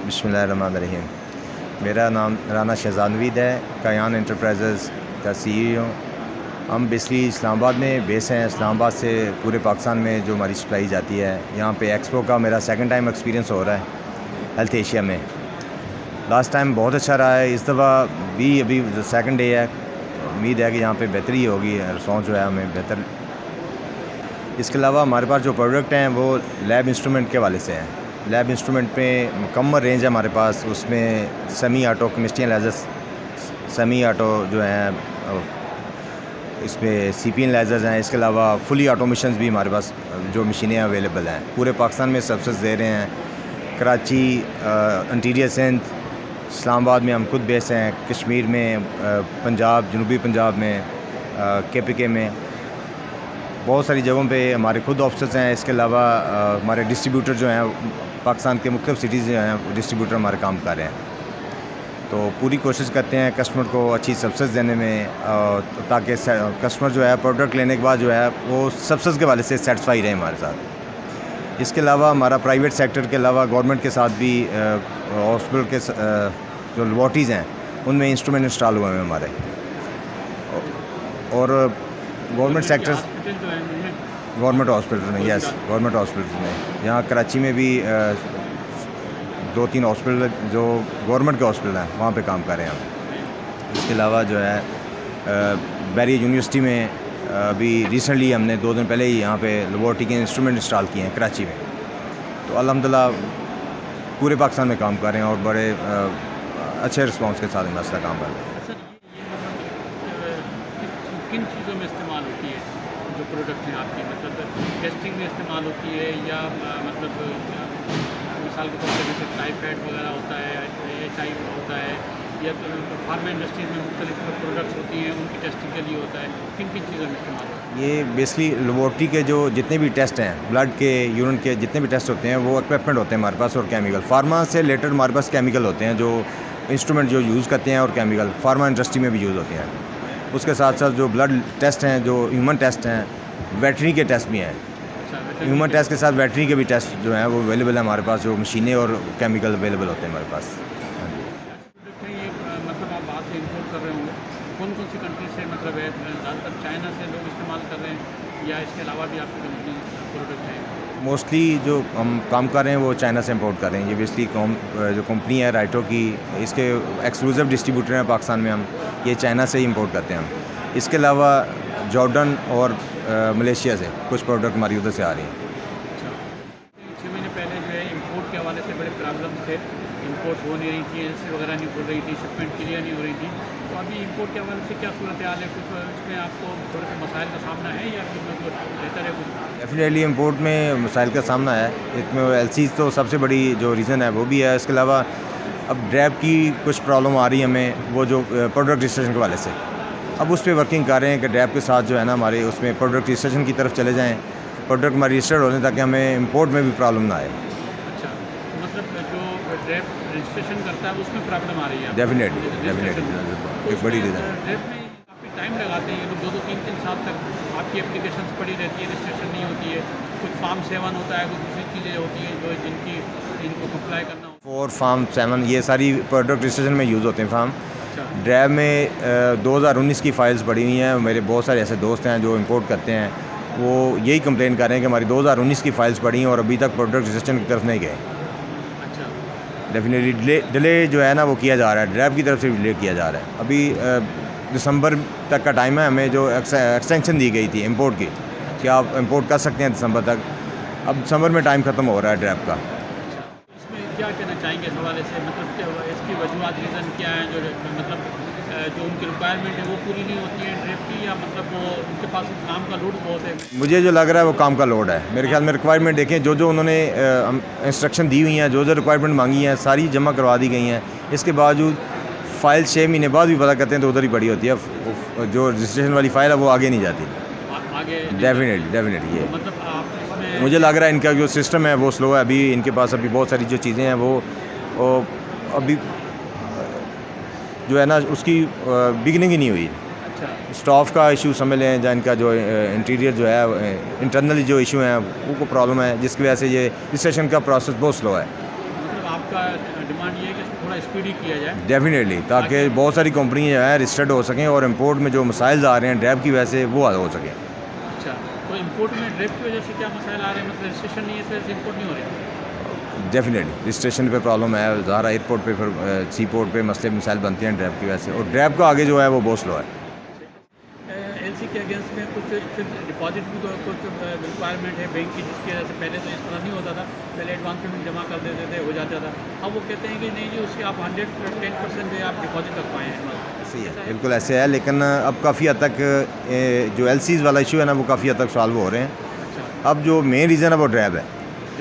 बिस्मिल्लाहिर्रहमानिर्रहीम। मेरा नाम राना शहजाद नवीद है, कायान एंटरप्राइजेज़ का CEO हूँ। हम बेसिकली इस्लामाबाद में बेस हैं। इस्लामाबाद से पूरे पाकिस्तान में जो हमारी सप्लाई जाती है, यहाँ पे एक्सपो का मेरा सेकंड टाइम एक्सपीरियंस हो रहा है हेल्थ एशिया में। लास्ट टाइम बहुत अच्छा रहा है, इस दफ़ा भी अभी सेकंड डे है। उम्मीद है कि यहाँ पे बेहतरी होगी, रिस्पॉन्स जो है हमें बेहतर। इसके अलावा हमारे पास जो प्रोडक्ट हैं वो लैब इंस्ट्रूमेंट के हवाले से हैं। लैब इंस्ट्रूमेंट पे मुकम्मल रेंज है हमारे पास। उसमें semi auto chemistry analysis, semi auto जो हैं, इसमें CP एनालाइजर्स हैं। इसके अलावा फुली ऑटोमेशंस भी हमारे पास जो मशीनें अवेलेबल हैं पूरे पाकिस्तान में सर्विसेज दे रहे हैं। कराची, इंटीरियर सिंध, इस्लामाबाद में हम खुद बेस हैं, कश्मीर में, पंजाब, जनूबी पंजाब में, KPK में, बहुत सारी जगहों पे हमारे खुद ऑफिस हैं। इसके अलावा हमारे डिस्ट्रीब्यूटर जो हैं पाकिस्तान के मुख्तलिफ सिटीज़ जो हैं डिस्ट्रीब्यूटर हमारे काम कर रहे हैं। तो पूरी कोशिश करते हैं कस्टमर को अच्छी सर्विसेज देने में, ताकि कस्टमर जो है प्रोडक्ट लेने के बाद जो है वो सर्विसेज के वाले से सेटिस्फाई रहे हमारे साथ। इसके अलावा हमारा प्राइवेट सेक्टर के अलावा गवर्नमेंट के साथ भी हॉस्पिटल के जो लेबॉर्ट्रीज़ हैं उनमें इंस्ट्रूमेंट इंस्टॉल हुए हैं हमारे। और गवर्नमेंट सेक्टर, गवर्नमेंट हॉस्पिटल में, यस, गवर्नमेंट हॉस्पिटल में यहाँ कराची में भी 2-3 हॉस्पिटल जो गवर्नमेंट के हॉस्पिटल हैं वहाँ पे काम कर रहे हैं हम। इसके अलावा जो है बैरियर यूनिवर्सिटी में अभी रिसेंटली हमने 2 दिन पहले ही यहाँ पे लेबॉर्ट्री के इंस्ट्रूमेंट इंस्टॉल किए हैं कराची में। तो अल्हम्दुलिल्लाह पूरे पाकिस्तान में काम कर रहे हैं और बड़े अच्छे रिस्पॉन्स के साथ मसला काम कर रहे हैं। किन चीज़ों में इस्तेमाल होती है जो प्रोडक्ट हैं आपकी, मतलब टेस्टिंग में इस्तेमाल होती है या मतलब मिसाल के तौर पर जैसे टाइफाइड वगैरह होता है, HIV होता है, या फार्मा इंडस्ट्रीज में मुख्तलिफ प्रोडक्ट्स होती हैं उनकी टेस्टिंग के लिए होता है, किन किन चीज़ों में इस्तेमाल होता है? ये बेसिकली लेबॉर्ट्री के जो जितने भी टेस्ट हैं, ब्लड के, यूरिन के जितने भी टेस्ट होते हैं वो इक्विपमेंट होते हैं हमारे पास, और केमिकल। फार्मा से रिलेटेड हमारे पास केमिकल होते हैं जो इंस्ट्रूमेंट जो यूज़ करते हैं, और केमिकल फार्मा इंडस्ट्री में भी यूज़ होते हैं। उसके साथ साथ जो ब्लड टेस्ट हैं, जो ह्यूमन टेस्ट हैं, वेटरनरी के टेस्ट भी हैं। ह्यूमन टेस्ट के साथ वेटरनरी के भी टेस्ट जो हैं वो अवेलेबल है हमारे पास, जो मशीनें और केमिकल अवेलेबल होते हैं हमारे पास। ये मतलब आप बाहर से इंपोर्ट कर रहे होंगे, कौन कौन सी कंट्री से मतलब है? ज़्यादातर चाइना से लोग इस्तेमाल कर रहे हैं या इसके अलावा भी आपकी कंपनी प्रोडक्ट है? मोस्टली जो हम काम कर रहे हैं वो चाइना से इंपोर्ट कर रहे हैं। ये बेसिकली जो कंपनी है राइटो की, इसके एक्सक्लूसिव डिस्ट्रीब्यूटर हैं पाकिस्तान में हम, ये चाइना से ही इंपोर्ट करते हैं हम। इसके अलावा जॉर्डन और मलेशिया से कुछ प्रोडक्ट हमारी उधर से आ रही हैं। अच्छा, 6 महीने पहले जो है इंपोर्ट के हवाले से बड़े प्रॉब्लम थे, इंपोर्ट हो नहीं रही थी, एजेंसी वगैरह नहीं खुल रही थी, शिपमेंट क्लियर नहीं हो रही थी। तो अभी इंपोर्ट के हवाले से क्या सूरत हाल है? कुछ इसमें आपको थोड़े से मसाइल का सामना है या फिर मतलब बेहतर है कुछ? डेफिनेटली इंपोर्ट में मसाइल का सामना है। इसमें LCs तो सबसे बड़ी जो रीज़न है वो भी है। इसके अलावा अब ड्रैब की कुछ प्रॉब्लम आ रही है हमें, वो जो प्रोडक्ट रजिस्ट्रेशन के वाले से। अब उस पर वर्किंग कर रहे हैं कि ड्रैब के साथ जो है ना हमारे उसमें प्रोडक्ट रजिस्ट्रेशन की तरफ चले जाएँ, प्रोडक्ट हमारे रजिस्टर्ड हो जाए, ताकि हमें इंपोर्ट में भी प्रॉब्लम ना आए। अच्छा, मतलब जो ड्रैप रजिस्ट्रेशन करता है उसमें प्रॉब्लम आ रही है? डेफिनेटली एक बड़ी रीज़न है। ड्रैप में काफ़ी टाइम लगाते हैं ये लोग, 2-2, 3-3 साल तक आपकी एप्लीकेशन पड़ी रहती है, रजिस्ट्रेशन नहीं होती है। कुछ फार्म 7 होता है, कुछ दूसरी चीज़ें होती हैं जो इनको अप्लाई करना होता है। 4 फार्म 7 ये सारी प्रोडक्ट रजिस्ट्रेशन में यूज़ होते हैं फार्म। अच्छा, ड्रैब में 2019 की फ़ाइल्स पड़ी हुई हैं। मेरे बहुत सारे ऐसे दोस्त हैं जो इंपोर्ट करते हैं, वो यही कंप्लेन कर रहे हैं कि हमारी 2019 की फ़ाइल्स पड़ी हैं और अभी तक प्रोडक्ट रजिस्ट्रेशन की तरफ नहीं गए। अच्छा, डेफिनेटली डिले जो है ना वो किया जा रहा है, ड्रैब की तरफ से डिले किया जा रहा है। अभी दिसंबर तक का टाइम है, हमें जो एक्सटेंशन दी गई थी इंपोर्ट की कि आप इंपोर्ट कर सकते हैं दिसंबर तक। अब दिसंबर में टाइम ख़त्म हो रहा है ड्रैब का। इसमें क्या कहना चाहेंगे इस हवाले से? मतलब क्या इसकी वजूहत, रीज़न क्या है जो मतलब जो उनकी रिक्वायरमेंट है वो पूरी नहीं होती है ड्रिप की, या मतलब वो उनके पास काम का लोड बहुत है? मुझे जो लग रहा है वो काम का लोड है। मेरे ख्याल में रिक्वायरमेंट देखें, जो जो उन्होंने इंस्ट्रक्शन दी हुई हैं, जो जो रिक्वायरमेंट मांगी हैं, सारी जमा करवा दी गई हैं। इसके बावजूद फ़ाइल 6 महीने बाद भी पता करते हैं तो उधर ही पड़ी होती है। जो रजिस्ट्रेशन वाली फ़ाइल है वो आगे नहीं जाती आगे डेफिनेटली ये मतलब आप इसमें मुझे लग रहा है इनका जो सिस्टम है वो स्लो है। अभी इनके पास अभी बहुत सारी जो चीज़ें हैं वो अभी जो है ना उसकी बिगनिंग ही नहीं हुई। अच्छा, स्टाफ का इशू समझ लें, या इनका जो इंटीरियर जो है इंटरनली जो इशू है वो प्रॉब्लम है, जिसकी वजह से ये रजिस्ट्रेशन का प्रोसेस बहुत स्लो है। मतलब आप आपका डिमांड ये है कि इसको थोड़ा स्पीडी किया जाए। डेफिनेटली, ताकि बहुत सारी कंपनी जो है रिजिस्टर्ड हो सकें और इंपोर्ट में जो मसाइल आ रहे हैं ड्रैब की वजह से वो हो सकें। अच्छा, तो इंपोर्ट में ड्रिप की वजह से क्या मसाइल आ रहे हैं, मतलब रजिस्ट्रेशन नहीं है, इस वजह से इंपोर्ट नहीं हो रही? डेफिनेटली रजिस्ट्रेशन पे प्रॉब्लम है, ज़ाहिर एयरपोर्ट पे, फिर सी पोर्ट पे मसाइल बनते हैं ड्रैब की वजह से, और ड्रैब का आगे जो है वो बहुत स्लो है। एलसी के अगेंस्ट में कुछ फिर डिपॉजिट भी तो कुछ रिक्वायरमेंट है बैंक की, जिसकी वजह से पहले तो इस तरह नहीं होता था, पहले एडवांस पेमेंट जमा कर देते थे, हो जाता था। अब वो कहते हैं कि नहीं जी, उसके आप 110% जो आप डिपॉजिट कर पाएँ हैं। सही है, बिल्कुल ऐसे है, लेकिन अब काफ़ी हद तक जो एलसीज़ वाला इशू है ना वो काफ़ी हद तक सॉल्व हो रहे हैं। अच्छा, अब जो मेन रीज़न है वो ड्रैब है,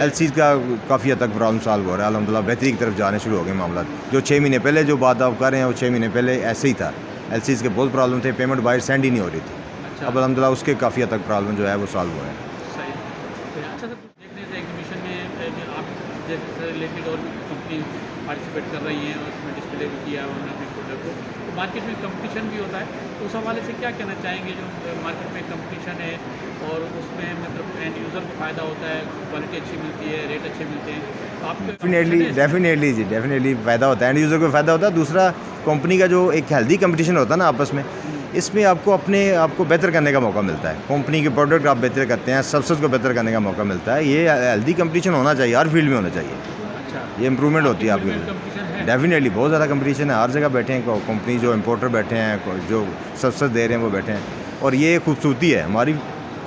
एलसीज़ का काफ़ी हद तक प्रॉब्लम सॉल्व हो रहा है अल्हम्दुलिल्लाह, बेहतरी की तरफ जाने शुरू हो गए मामला। जो 6 महीने पहले जो बात आप कर रहे हैं वो 6 महीने पहले ऐसे ही था, एलसीज़ के बहुत प्रॉब्लम थे, पेमेंट बाहर सेंड ही नहीं हो रही थी। अच्छा, अब अल्हम्दुलिल्लाह उसके काफ़ी हद तक प्रॉब्लम जो है वो सॉल्व हुए हैं। सही। तो अच्छा सर, कुछ देखने से एग्जीबिशन में आप जैसे रिलेटेड और भी कंपनी पार्टिसिपेट कर रही हैं और उसमें डिस्प्ले भी किया है उन्होंने अपने प्रोडक्ट को, तो मार्केट में कंपटीशन भी होता है, तो उस हवाले से क्या कहना चाहेंगे? जो मार्केट में कंपटीशन है और उसमें मतलब एंड यूज़र को फ़ायदा होता है, क्वालिटी अच्छी मिलती है, रेट अच्छे मिलते हैं, तो आपको डेफिनेटली जी, डेफिनेटली फ़ायदा होता है, एंड यूज़र को फ़ायदा होता है। दूसरा, कंपनी का जो एक हेल्दी कंपटीशन होता है ना आपस में, इसमें आपको अपने आप को बेहतर करने का मौका मिलता है। कंपनी के प्रोडक्ट आप बेहतर करते हैं, सर्विसेज को बेहतर करने का मौका मिलता है। ये हेल्दी कंपटीशन होना चाहिए, हर फील्ड में होना चाहिए, अच्छा, ये इम्प्रूवमेंट होती है आपकी। कंपटीशन है? डेफिनेटली बहुत ज़्यादा कंपटीशन है, हर जगह बैठे हैं कंपनी, जो इम्पोर्टर बैठे हैं, जो सर्विसेज दे रहे हैं वो बैठे हैं, और ये खूबसूरती है हमारी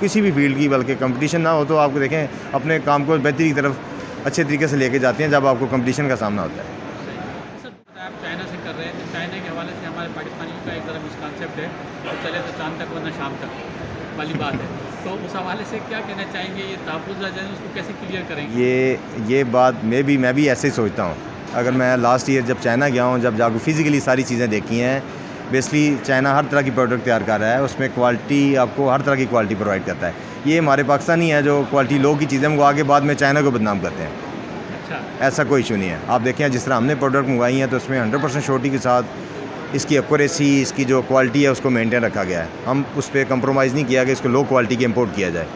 किसी भी फील्ड की। बल्कि कंपटीशन ना हो तो आपको देखें अपने काम को बेहतरी की तरफ अच्छे तरीके से लेके जाते हैं जब आपको कंपटीशन का सामना होता है। सर, आप चाइना से कर रहे हैं, तो चाइना के हवाले से हमारे पाकिस्तानियों का एक तरह मिसकॉन्सेप्ट है कि चले तो चांद तक वरना शाम तक वाली बात है, तो उस हवाले से क्या कहना चाहेंगे? ये तहफ़्फ़ुज़ आ जाए, उसको कैसे क्लियर करेंगे? ये बात मैं भी ऐसे ही सोचता हूँ। अगर मैं लास्ट ईयर जब चाइना गया हूँ, जब जाकर फिज़िकली सारी चीज़ें देखी हैं, बेसिकली चाइना हर तरह की प्रोडक्ट तैयार कर रहा है, उसमें क्वालिटी आपको हर तरह की क्वालिटी प्रोवाइड करता है। ये हमारे पाकिस्तानी है जो क्वालिटी लो की चीज़ें मंगवा के बाद में चाइना को बदनाम करते हैं। अच्छा, ऐसा कोई इशू नहीं है। आप देखें जिस तरह हमने प्रोडक्ट मंगवाई हैं तो उसमें 100% श्योरिटी के साथ इसकी एक्यूरेसी, इसकी जो क्वालिटी है उसको मेंटेन रखा गया है। हम उस पर कंप्रोमाइज़ नहीं किया कि इसको लो क्वालिटी के इंपोर्ट किया जाए,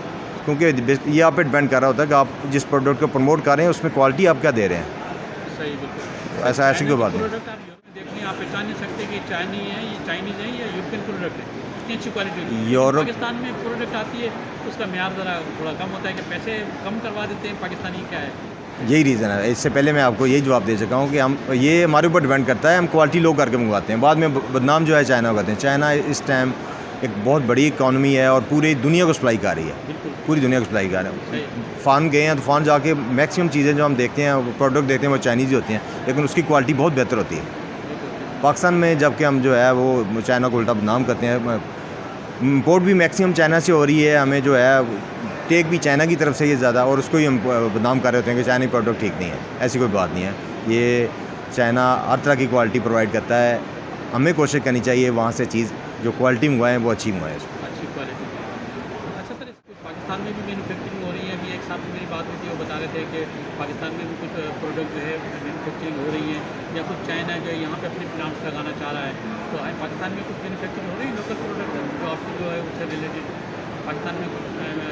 क्योंकि ये आप पे डिपेंड कर रहा होता है कि आप जिस प्रोडक्ट को प्रमोट कर रहे हैं उसमें क्वालिटी आप क्या दे रहे हैं। सही, बिल्कुल। ऐसी कोई बात नहीं। प्रोडक्ट आप यूरोप में देख लें, आप पहचान नहीं सकते कि चाइनी है, ये चाइनीज़ है या यूरोपियन प्रोडक्ट है, इतनी अच्छी क्वालिटी होती है। यूरोप पाकिस्तान में प्रोडक्ट आती है तो उसका म्यार ज़रा थोड़ा कम होता है कि पैसे कम करवा देते हैं, पाकिस्तानी क्या है? यही रीज़न है। इससे पहले मैं आपको यही जवाब दे चुका हूँ कि हम, ये हमारे ऊपर डिपेंड करता है, हम क्वालिटी लो करके मंगवाते हैं, बाद में बदनाम जो है चाइना को करते हैं। चाइना इस टाइम एक बहुत बड़ी इकॉनमी है और पूरी दुनिया को सप्लाई कर रही है, बिल्कुल पूरी दुनिया को सप्लाई कर रही है। सही, फ़ान गए हैं तो फ़ान जाके मैक्सिमम चीज़ें जो हम देखते हैं, प्रोडक्ट देखते हैं वो चाइनीज़ ही होती हैं, लेकिन उसकी क्वालिटी बहुत बेहतर होती है। बिल्कुल। पाकिस्तान में जबकि हम जो है वो चाइना को उल्टा बदनाम करते हैं, इम्पोर्ट भी मैक्सिमम चाइना से हो रही है, हमें जो है टेक भी चाइना की तरफ से ये ज़्यादा, और उसको ही हम बदनाम कर रहे होते हैं कि चाइना प्रोडक्ट ठीक नहीं है। ऐसी कोई बात नहीं है, ये चाइना हर तरह की क्वालिटी प्रोवाइड करता है। हमें कोशिश करनी चाहिए वहाँ से चीज़ जो क्वालिटी मंगवाएँ वो अच्छी मंगवाएँ। अच्छी क्वालिटी। अच्छा सर, पाकिस्तान में भी मैन्युफैक्चरिंग हो रही है? अभी एक साथ मेरी बात हुई थी, वो बता रहे थे कि पाकिस्तान में भी कुछ प्रोडक्ट जो है मैन्युफैक्चरिंग हो रही है, या कुछ चाइना जो है यहाँ पे अपने प्लांट्स लगाना चाह रहा है, तो पाकिस्तान में कुछ मैन्युफैक्चरिंग हो रही है लोकल प्रोडक्ट जो आपकी जो है उससे रिलेटेड? पाकिस्तान में कुछ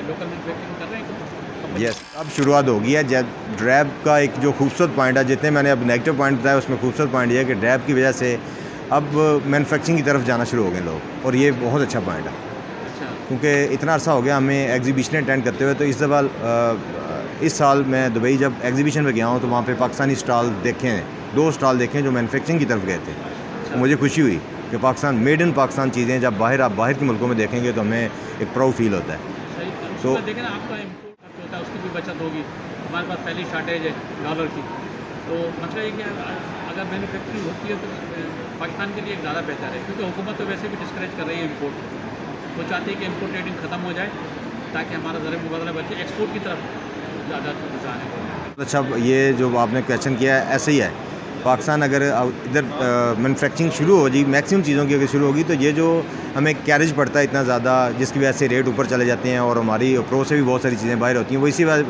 लोकल मैन्युफैक्चरिंग कर रहे हैं कुछ? यस, अब शुरुआत हो गई है। जब ड्रैब का एक जो खूबसूरत पॉइंट है, जितने मैंने अब नेगेटिव पॉइंट बताया उसमें खूबसूरत पॉइंट ये है कि ड्रैब की वजह से अब मैन्युफैक्चरिंग की तरफ जाना शुरू हो गए लोग, और ये बहुत अच्छा पॉइंट है, अच्छा, क्योंकि इतना अर्सा हो गया हमें एग्जीबिशन अटेंड करते हुए। तो इस दफ़ा इस साल मैं दुबई जब एग्जीबिशन में गया हूँ तो वहाँ पे पाकिस्तानी स्टॉल देखे हैं, 2 स्टॉल देखे हैं जो मैन्युफैक्चरिंग की तरफ गए थे। तो मुझे खुशी हुई कि पाकिस्तान, मेड इन पाकिस्तान चीज़ें जब आप बाहर के मुल्कों में देखेंगे तो हमें एक प्राउड फील होता है। सही। तो देखें ना, आपका इम्पोर्ट खर्च होता है, उसकी भी बचत होगी। हमारे पास पहली शार्टेज है डॉलर की, तो मतलब ये कि अगर मैन्युफैक्चरिंग होती है तो पाकिस्तान के लिए ज़्यादा बेहतर है, क्योंकि हुकूमत तो वैसे भी डिस्करेज कर रही है इम्पोर्ट। वो चाहती है कि इम्पोर्ट रेटिंग ख़त्म हो जाए ताकि हमारा ज़र मुबादला बचे, एक्सपोर्ट की तरफ ज़्यादा रुझान है। अच्छा, ये जो आपने क्वेश्चन किया है ऐसे ही है। पाकिस्तान अगर इधर मैन्युफैक्चरिंग शुरू हो जी, मैक्सिमम चीज़ों की अगर शुरू होगी, तो ये जो हमें कैरेज पड़ता है इतना ज़्यादा, जिसकी वजह से रेट ऊपर चले जाते हैं और हमारी अप्रोच से भी बहुत सारी चीज़ें बाहर होती हैं, वो इसी वजह,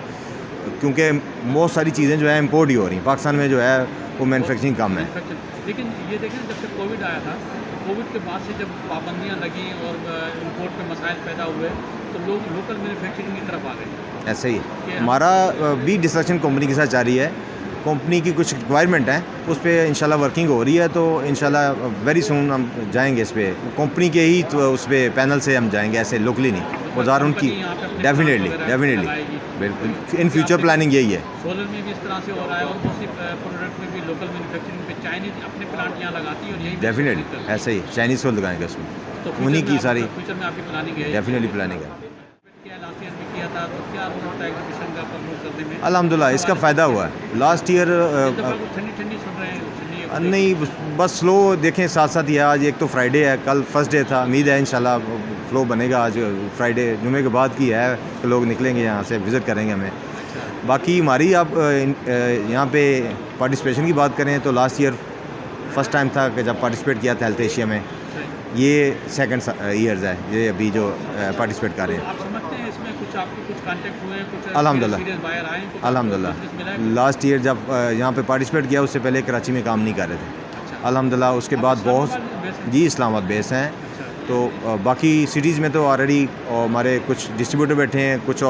क्योंकि बहुत सारी चीज़ें जो है इम्पोर्ट ही हो रही हैं। पाकिस्तान में जो है वो मैन्युफैक्चरिंग कम है। लेकिन ये देखें, जब से कोविड आया था, कोविड के बाद से जब पाबंदियाँ लगी और इम्पोर्ट पे मसाइल पैदा हुए, तो लोग लोकल मैन्युफैक्चरिंग की तरफ आ गए। ऐसे ही हमारा भी डिस्कशन कंपनी के साथ जारी है कंपनी की कुछ रिक्वायरमेंट है, उस पर इंशाल्लाह वर्किंग हो रही है, तो इंशाल्लाह वेरी सून हम जाएंगे इस पर, कंपनी के ही तो उस पर पैनल से हम जाएंगे, ऐसे लोकली नहीं। बाजार उनकी डेफिनेटली बिल्कुल इन फ्यूचर प्लानिंग यही है। सोलर में भी इस तरह से हो रहा है और दूसरी प्रोडक्ट में भी लोकल मैन्युफैक्चरिंग पे चाइनीज अपने प्लांट यहाँ लगाती है और यही डेफिनेटली ऐसे ही चाइनीज़ को लगाएंगे उसमें, तो उन्हीं की सारी फ्यूचर में आपकी प्लानिंग है। डेफिनेटली प्लानिंग है। क्या लास्ट ईयर भी किया था, तो क्या रोल होता है एग्जीबिशन का प्रमोट करने में? अल्हम्दुलिल्लाह इसका फ़ायदा हुआ है। लास्ट ईयर ठंडी ठंडी सुन रहे हैं, ठंडी नहीं बस स्लो देखें, साथ साथ ही है। आज एक तो फ्राइडे है, कल फर्स्ट डे था, उम्मीद है इंशाल्लाह फ्लो बनेगा। आज फ्राइडे जुमे के बाद की है कि लोग निकलेंगे यहाँ से, विज़िट करेंगे हमें। बाकी हमारी आप यहाँ पे पार्टिसिपेशन की बात करें तो लास्ट ईयर फर्स्ट टाइम था कि जब पार्टिसिपेट किया था हेल्थ एशिया में, ये सेकंड ईयर्स है ये अभी जो पार्टिसिपेट कर रहे हैं। आप समझते हैं इसमें कुछ आपके कुछ कांटेक्ट हुए, कुछ अल्हम्दुलिल्लाह अल्हम्दुलिल्लाह लास्ट ईयर जब यहाँ पे पार्टिसिपेट किया उससे पहले कराची में काम नहीं कर रहे थे। अल्हम्दुलिल्लाह उसके बाद बहुत जी इस्लामाबाद बेस हैं, तो बाकी सिटीज़ में तो ऑलरेडी हमारे कुछ डिस्ट्रीब्यूटर बैठे हैं, कुछ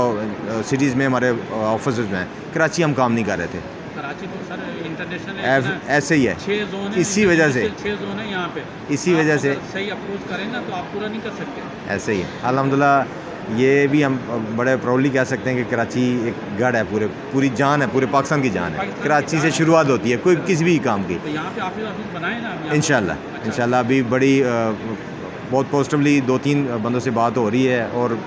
सिटीज़ में हमारे ऑफिस में हैं। कराची हम काम नहीं कर रहे थे, कराची तो सर इंटरनेशनल ऐसे ही है। 6 जोन है, इसी वजह से 6 जोन है यहाँ पे, इसी वजह से सही अप्रोच करें ना तो आप पूरा नहीं कर सकते। ऐसे ही अल्हम्दुलिल्लाह ये भी हम बड़े प्राउडली कह सकते हैं कि कराची एक गढ़ है, पूरी जान है, पूरे पाकिस्तान की जान है। कराची से शुरुआत होती है कोई किसी भी काम की। तो यहाँ पे ऑफिस बनाए ना इंशाल्लाह अभी बड़ी बहुत पॉजिटिवली 2-3 बंदों से बात हो रही है, और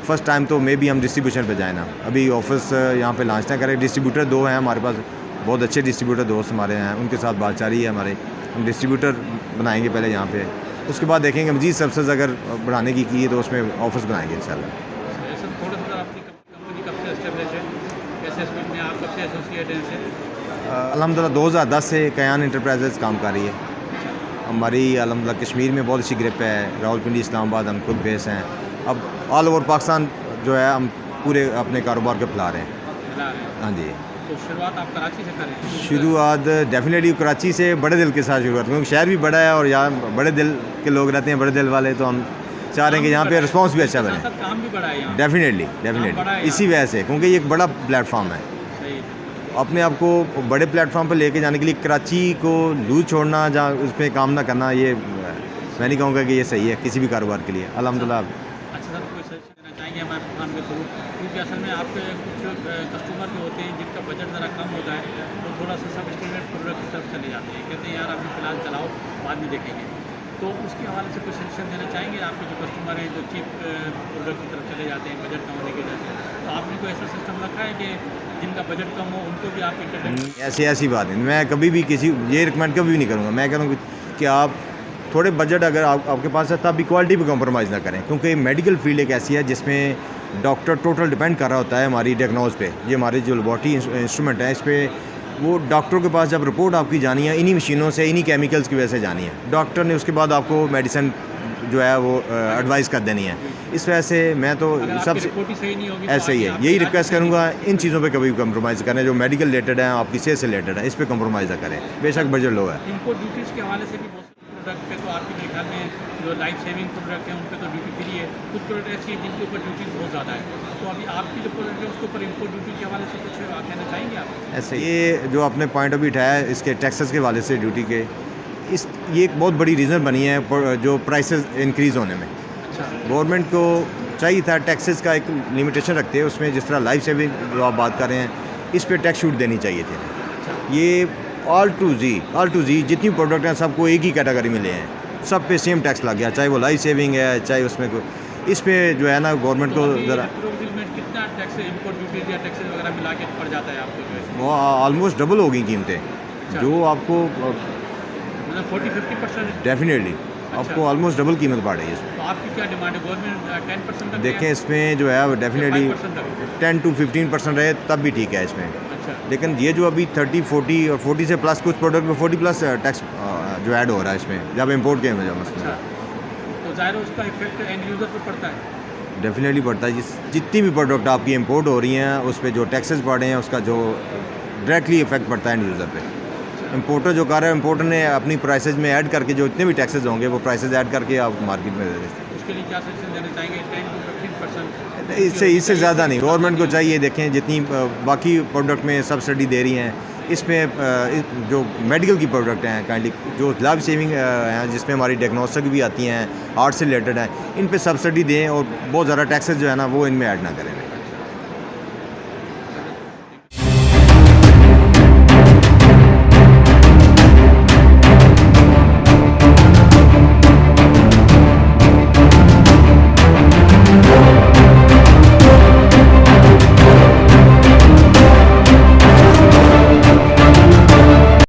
फर्स्ट टाइम तो मे भी हम डिस्ट्रीब्यूशन पे जाए ना, अभी ऑफिस यहाँ पे लॉन्च ना करें। डिस्ट्रीब्यूटर 2 हैं हमारे पास, बहुत अच्छे डिस्ट्रीब्यूटर दोस्त हमारे हैं, उनके साथ बात जारी है हमारे। हम डिस्ट्रीब्यूटर बनाएंगे पहले यहाँ पे, उसके बाद देखेंगे मजीद सर्विसेज अगर बढ़ाने की है तो उसमें ऑफिस बनाएंगे इंशाल्लाह। थोड़ा सा आपकी कंपनी कब से एस्टेब्लिश है, कैसे इसमें में आप कब से एसोसिएट हैं इससे? अल्हम्दुलिल्लाह 2010 से कयान इंटरप्राइजेज़ काम कर रही है हमारी। अल्हम्दुलिल्लाह कश्मीर में बहुत अच्छी ग्रिप है, रावलपिंडी इस्लामाबाद हम खुद बेस हैं। अब ऑल ओवर पाकिस्तान जो है हम पूरे अपने कारोबार को फैला रहे हैं। हाँ जी, तो शुरुआत आप कराची से करें? शुरुआत डेफिनेटली कराची से बड़े दिल के साथ शुरुआत, क्योंकि शहर भी बड़ा है और यहाँ बड़े दिल के लोग रहते हैं, बड़े दिल वाले, तो हम चाह रहे हैं कि यहाँ पे रिस्पांस भी अच्छा बने। काम भी बड़ा है डेफिनेटली इसी वजह से, क्योंकि ये एक बड़ा प्लेटफॉर्म है। अपने आप को बड़े प्लेटफॉर्म पर लेके जाने के लिए कराची को लूज छोड़ना, जहाँ उस पर काम ना करना, ये मैं नहीं कहूँगा कि ये सही है किसी भी कारोबार के लिए। अल्हम्दुलिल्लाह। अच्छा सर, कोई सजेशन देना चाहेंगे हमारे प्रोग्राम के थ्रू, क्योंकि असल में आपके कुछ कस्टमर जो होते हैं जिनका बजट ज़रा कम होता है, तो थोड़ा सा सब स्टैंडर्ड प्रोडक्ट की तरफ चले जाते हैं, कहते हैं यार अभी फ़िलहाल चलाओ बाद में देखेंगे। तो उसके हवाले से कुछ सजेशन देना चाहेंगे आपके जो कस्टमर हैं जो चीप प्रोडक्ट की तरफ चले जाते हैं बजट कम होने की वजह से? तो आपने कोई ऐसा सिस्टम रखा है कि जिनका बजट कम हो उनको भी आप इंटरनेट? ऐसी बात नहीं, मैं कभी भी किसी ये रिकमेंड कभी भी नहीं करूँगा। मैं कहूँगा कि आप थोड़े बजट अगर आपके पास है तब भी क्वालिटी पे कॉम्प्रोमाइज़ ना करें, क्योंकि मेडिकल फील्ड एक ऐसी है जिसमें डॉक्टर टोटल डिपेंड कर रहा होता है हमारी डायग्नोज पे। ये हमारी जो लेबॉरेटरी इंस्ट्रूमेंट है, इस पर वो डॉक्टर के पास जब रिपोर्ट आपकी जानी है, इन्हीं मशीनों से, इन्हीं केमिकल्स की वजह से जानी है। डॉक्टर ने उसके बाद आपको मेडिसिन जो है वो एडवाइस कर देनी है। इस वजह से मैं तो सबसे ऐसे ही है, यही रिक्वेस्ट करूँगा, इन चीज़ों पे कभी कम्प्रोमाइज़ करें जो मेडिकल रिलेटेड है, आपकी सेहत से रिलेटेड है, इस पर कम्प्रोमाइज़ ना करें, बेशक बजट लो है। इम्पोर्ट ड्यूटीज़ के हवाले से भी बहुत प्रोडक्ट पे तो आपके मेरे ख्याल में जो लाइफ सेविंग प्रोडक्ट हैं उन पर तो ड्यूटी फ्री है, कुछ प्रोडक्ट ऐसी है जिनके ऊपर ड्यूटी बहुत ज़्यादा है। तो अभी आपकी जो प्रोडक्ट है उसके ऊपर इम्पोर्ट ड्यूटी के हवाले से कुछ कहना चाहेंगे आप? ऐसे ये जो आपने पॉइंट ऑफ व्यू उठाया है इसके टैक्सेस के हवाले से ड्यूटी के, ये एक बहुत बड़ी रीज़न बनी है जो प्राइसेस इंक्रीज़ होने में। गवर्नमेंट को चाहिए था टैक्सेस का एक लिमिटेशन रखते हैं, उसमें जिस तरह लाइफ सेविंग जो आप बात कर रहे हैं इस पर टैक्स छूट देनी चाहिए थी। ये ऑल टू जी जितनी प्रोडक्ट हैं सबको एक ही कैटेगरी में ले हैं, सब पे सेम टैक्स लग गया, चाहे वो लाइफ सेविंग है चाहे उसमें कोई। इस पे जो है ना गवर्नमेंट को ज़रा कितना टैक्स इम्पोर्ट ड्यूटी या टैक्सेस वगैरह मिला के पड़ जाता है आपको? वो ऑलमोस्ट डबल हो गई कीमतें, जो आपको मतलब 40-50% डेफिनेटली आपको ऑलमोस्ट डबल कीमत पड़ रही है इसमें। तो आपकी क्या डिमांड है? गवर्नमेंट 10% तक देखें इसमें जो है डेफिनेटली 10 to 15% रहे तब भी ठीक है इसमें। लेकिन ये जो अभी 30, 40 और 40 से प्लस कुछ प्रोडक्ट में 40+ टैक्स जो ऐड हो रहा है इसमें जब इम्पोर्ट के मसला है, तो ज़ाहिर उसका इफेक्ट एंड यूज़र पर पड़ता है? डेफिनेटली पड़ता है। जितनी भी प्रोडक्ट आपकी इम्पोर्ट हो रही हैं उस पर जो टैक्सेस पड़ रहे हैं उसका जो डायरेक्टली इफेक्ट पड़ता है एंड यूज़र पे। इम्पोर्टर जो कर रहा है, इम्पोर्टर ने अपनी प्राइसेज में ऐड करके जो इतने भी टैक्सेस होंगे वो प्राइसेज ऐड करके आप मार्केट में दे देते हैं। उसके लिए क्या सजेशन देना चाहेंगे? 10 to 15%? इससे ज़्यादा नहीं, गवर्नमेंट को चाहिए देखें जितनी बाकी प्रोडक्ट में सब्सिडी दे रही हैं इसमें जो मेडिकल की प्रोडक्ट हैं काइंडली जो लाइफ सेविंग हैं जिसमें हमारी डायग्नोस्टिक भी आती हैं, हार्ट से रिलेटेड हैं, इन पे सब्सिडी दें और बहुत ज़्यादा टैक्सेस जो है ना वो इनमें ऐड ना करें।